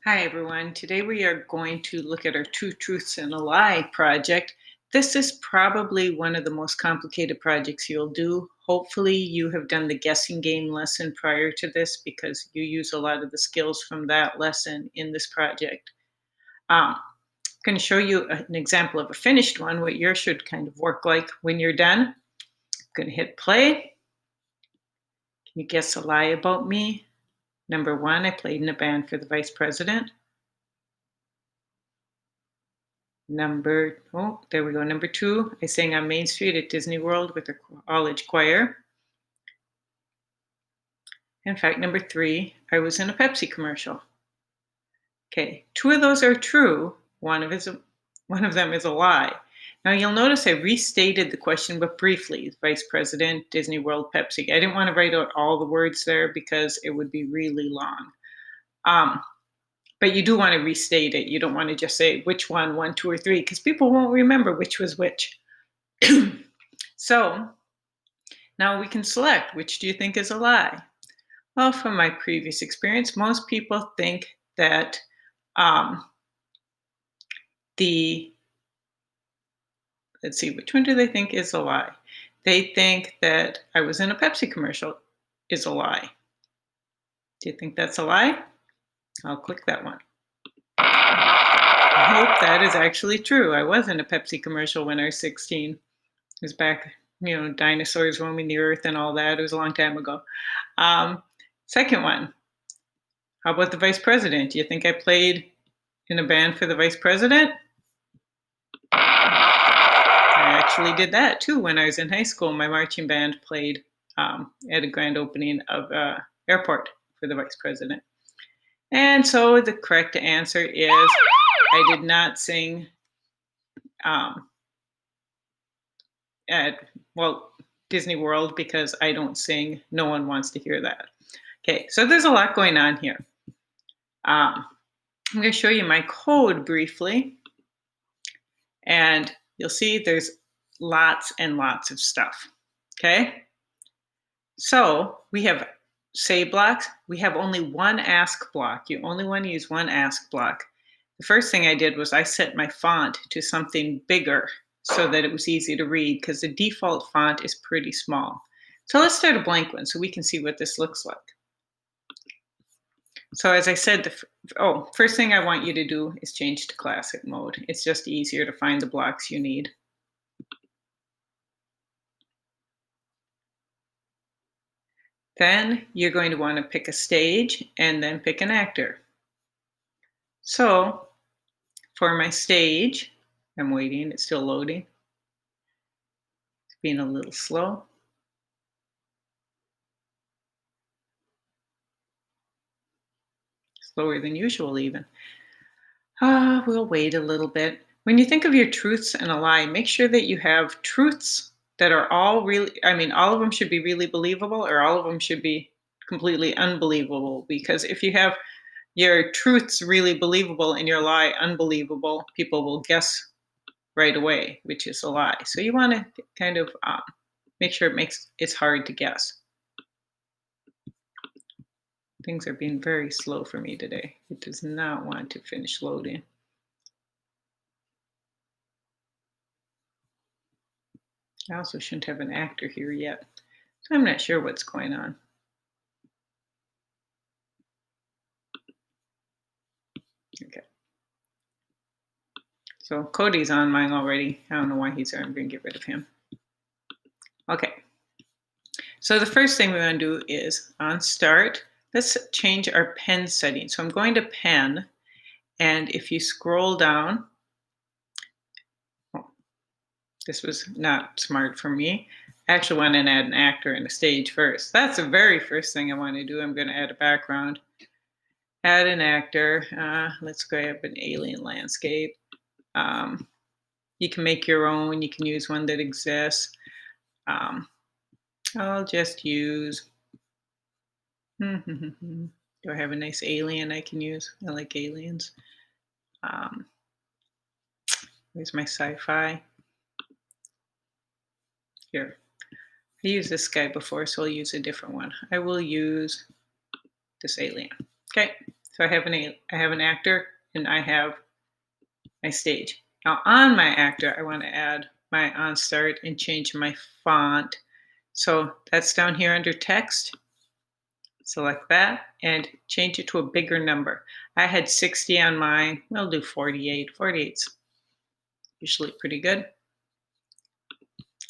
Hi, everyone. Today we are going to look at our Two Truths and a Lie project. This is probably one of the most complicated projects you'll do. Hopefully, you have done the guessing game lesson prior to this because you use a lot of the skills from that lesson in this project. I'm going to show you an example of a finished one, what yours should kind of work like when you're done. I'm going to hit play. Can you guess a lie about me? Number one, I played in a band for the vice president. There we go. Number two, I sang on Main Street at Disney World with a college choir. In fact, number three, I was in a Pepsi commercial. Okay, two of those are true. One of them is a lie. Now you'll notice I restated the question, but briefly: Vice President, Disney World, Pepsi. I didn't want to write out all the words there because it would be really long. Um, but you do want to restate it. You don't want to just say which one, two, or three, because people won't remember which was which. So now we can select which do you think is a lie? Well, from my previous experience, most people think that um, the, let's see, which one do they think is a lie? They think that I was in a Pepsi commercial is a lie. Do you think that's a lie? I'll click that one. I hope that is actually true. I was in a Pepsi commercial when I was 16. It was back, dinosaurs roaming the earth and all that. It was a long time ago. Second one, how about the vice president? Do you think I played in a band for the vice president? I actually did that too when I was in high school. My marching band played at a grand opening of airport for the vice president. And so the correct answer is I did not sing at, Disney World because I don't sing. No one wants to hear that. Okay, so there's a lot going on here. I'm going to show you my code briefly. And you'll see there's lots and lots of stuff. Okay? So we have say blocks. We have only one ask block. You only want to use one ask block. The first thing I did was I set my font to something bigger so that it was easy to read because the default font is pretty small. So let's start a blank one so we can see what this looks like. So as I said, first thing I want you to do is change to classic mode. It's just easier to find the blocks you need. Then you're going to want to pick a stage and then pick an actor. So for my stage, I'm waiting, it's still loading. It's being a little slow. Slower than usual even. We'll wait a little bit. When you think of your truths and a lie, make sure that you have truths that are all all of them should be really believable or all of them should be completely unbelievable. Because if you have your truths really believable and your lie unbelievable, people will guess right away, which is a lie. So you want to kind of make sure it's hard to guess. Things are being very slow for me today. It does not want to finish loading. I also shouldn't have an actor here yet, so I'm not sure what's going on. Okay. So Cody's on mine already. I don't know why he's there. I'm going to get rid of him. Okay. So the first thing we want to do is on start, let's change our pen setting. So I'm going to pen, and if you scroll down, this was not smart for me. I actually want to add an actor and a stage first. That's the very first thing I want to do. I'm going to add a background. Add an actor. Let's grab an alien landscape. You can make your own. You can use one that exists. I'll just use. Do I have a nice alien I can use? I like aliens. Where's my sci-fi? Here. I used this guy before, so I'll use a different one. I will use this alien. Okay, So I have an actor and I have my stage. Now on my actor, I want to add my on start and change my font. So that's down here under text. Select that and change it to a bigger number. I had 60 on mine. We'll do 48. 48's usually pretty good.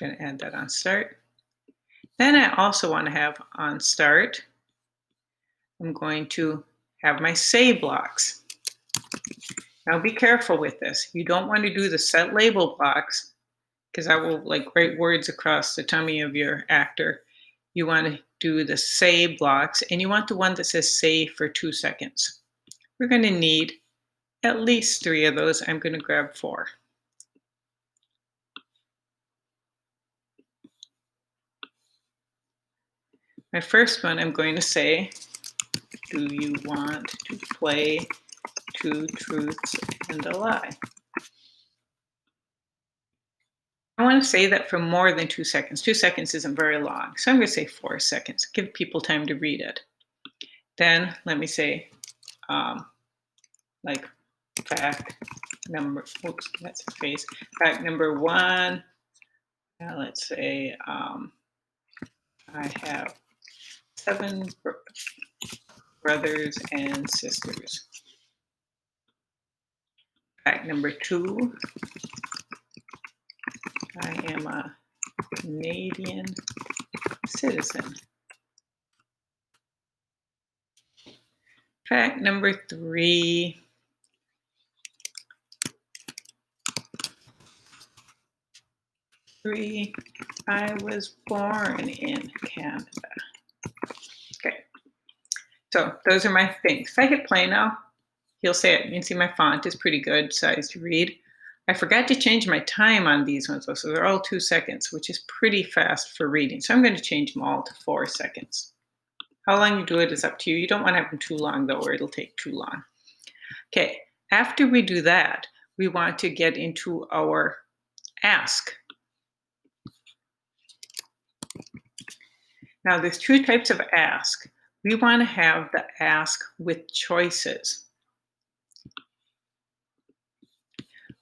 Going to add that on start. Then I also want to have on start. I'm going to have my say blocks. Now be careful with this. You don't want to do the set label blocks because that will like write words across the tummy of your actor. You want to do the say blocks, and you want the one that says say for 2 seconds. We're going to need at least 3 of those. I'm going to grab 4. My first one, I'm going to say, do you want to play 2 truths and a lie? I want to say that for more than 2 seconds. 2 seconds isn't very long, so I'm going to say 4 seconds. Give people time to read it. Then let me say, like fact number, oops, that's a face. Fact number 1, let's say I have 7 brothers and sisters. Fact number 2, I am a Canadian citizen. Fact number 3, I was born in Canada. Okay, so those are my things. If I hit play now, he'll say it. You can see my font is pretty good size to read. I forgot to change my time on these ones, though, so they're all 2 seconds, which is pretty fast for reading. So I'm going to change them all to 4 seconds. How long you do it is up to you. You don't want to have them too long, though, or it'll take too long. Okay, after we do that, we want to get into our ask. Now, there's 2 types of ask. We want to have the ask with choices.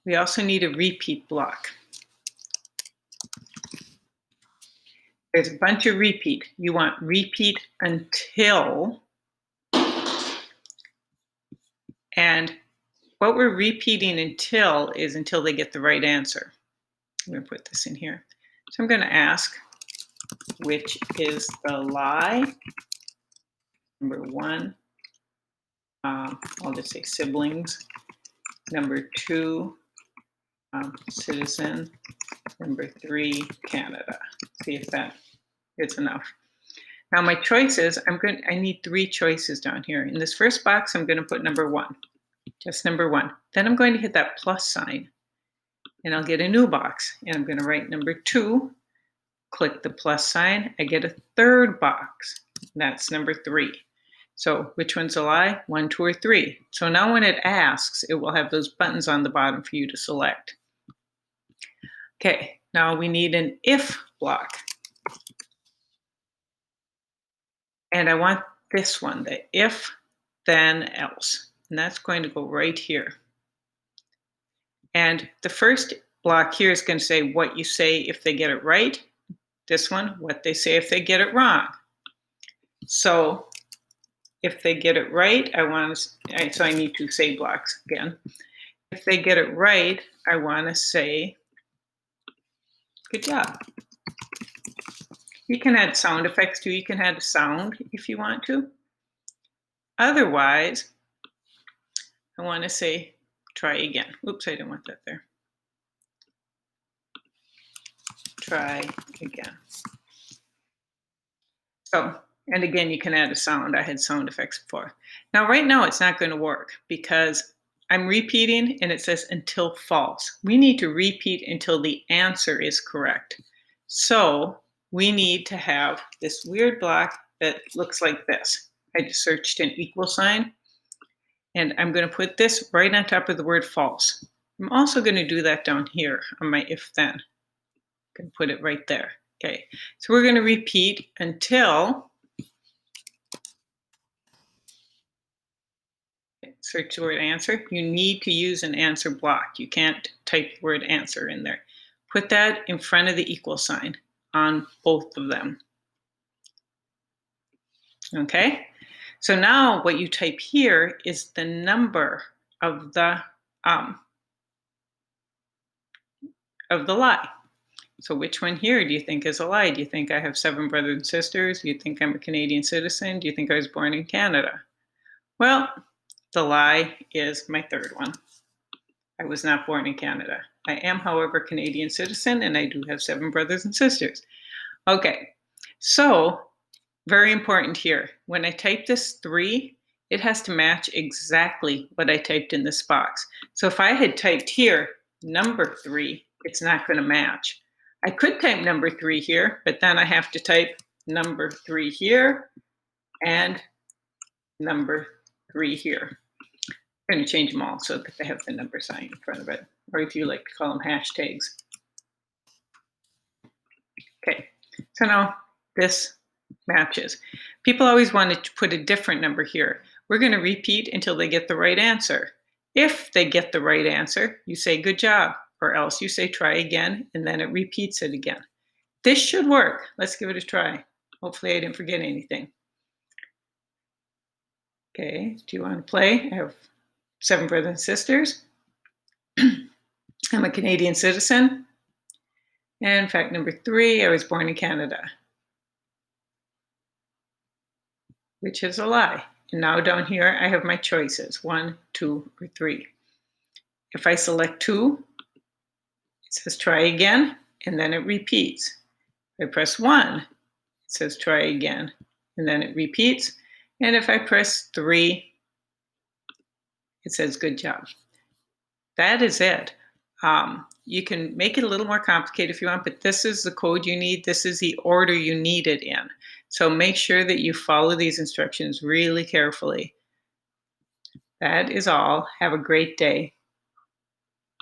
We also need a repeat block. There's a bunch of repeat. You want repeat until, and what we're repeating until is until they get the right answer. I'm going to put this in here. So I'm going to ask, which is the lie? Number 1, I'll just say siblings. Number 2, citizen. Number 3, Canada. See if that is enough. Now my choices, I need 3 choices down here. In this first box, I'm going to put number 1, just number 1. Then I'm going to hit that plus sign, and I'll get a new box. And I'm going to write number 2, click the plus sign. I get a third box. That's number 3. So which one's a lie? 1, 2, or 3. So now when it asks, it will have those buttons on the bottom for you to select. Okay, now we need an if block. And I want this one, the if, then, else. And that's going to go right here. And the first block here is going to say what you say if they get it right. This one, what they say if they get it wrong. So if they get it right, so I need 2 say blocks again. If they get it right, I want to say, good job. You can add sound effects too. You can add a sound if you want to. Otherwise, I want to say, try again. Oops, I didn't want that there. Try again. So, and again, you can add a sound. I had sound effects before. Now, right now, it's not going to work because I'm repeating and it says until false. We need to repeat until the answer is correct. So we need to have this weird block that looks like this. I just searched an equal sign, and I'm going to put this right on top of the word false. I'm also going to do that down here on my if then. I can put it right there. Okay, so we're going to repeat until search the word answer, you need to use an answer block. You can't type the word answer in there. Put that in front of the equal sign on both of them. Okay, so now what you type here is the number of the lie. So which one here do you think is a lie? Do you think I have 7 brothers and sisters? Do you think I'm a Canadian citizen? Do you think I was born in Canada? Well, the lie is my third one. I was not born in Canada. I am, however, a Canadian citizen, and I do have 7 brothers and sisters. Okay, so very important here. When I type this 3, it has to match exactly what I typed in this box. So if I had typed here number 3, it's not going to match. I could type number 3 here, but then I have to type number 3 here and number 3 here. I'm going to change them all so that they have the number sign in front of it, or if you like to call them hashtags. Okay, so now this matches. People always want to put a different number here. We're going to repeat until they get the right answer. If they get the right answer, you say good job, or else you say try again, and then it repeats it again. This should work. Let's give it a try. Hopefully I didn't forget anything. Okay, do you want to play? I have 7 brothers and sisters. I'm a Canadian citizen. And fact number 3, I was born in Canada, which is a lie. And now down here, I have my choices, 1, 2, or 3. If I select 2, it says try again, and then it repeats. If I press 1, it says try again, and then it repeats. And if I press 3, it says good job. That is it. You can make it a little more complicated if you want, but this is the code you need. This is the order you need it in. So make sure that you follow these instructions really carefully. That is all. Have a great day.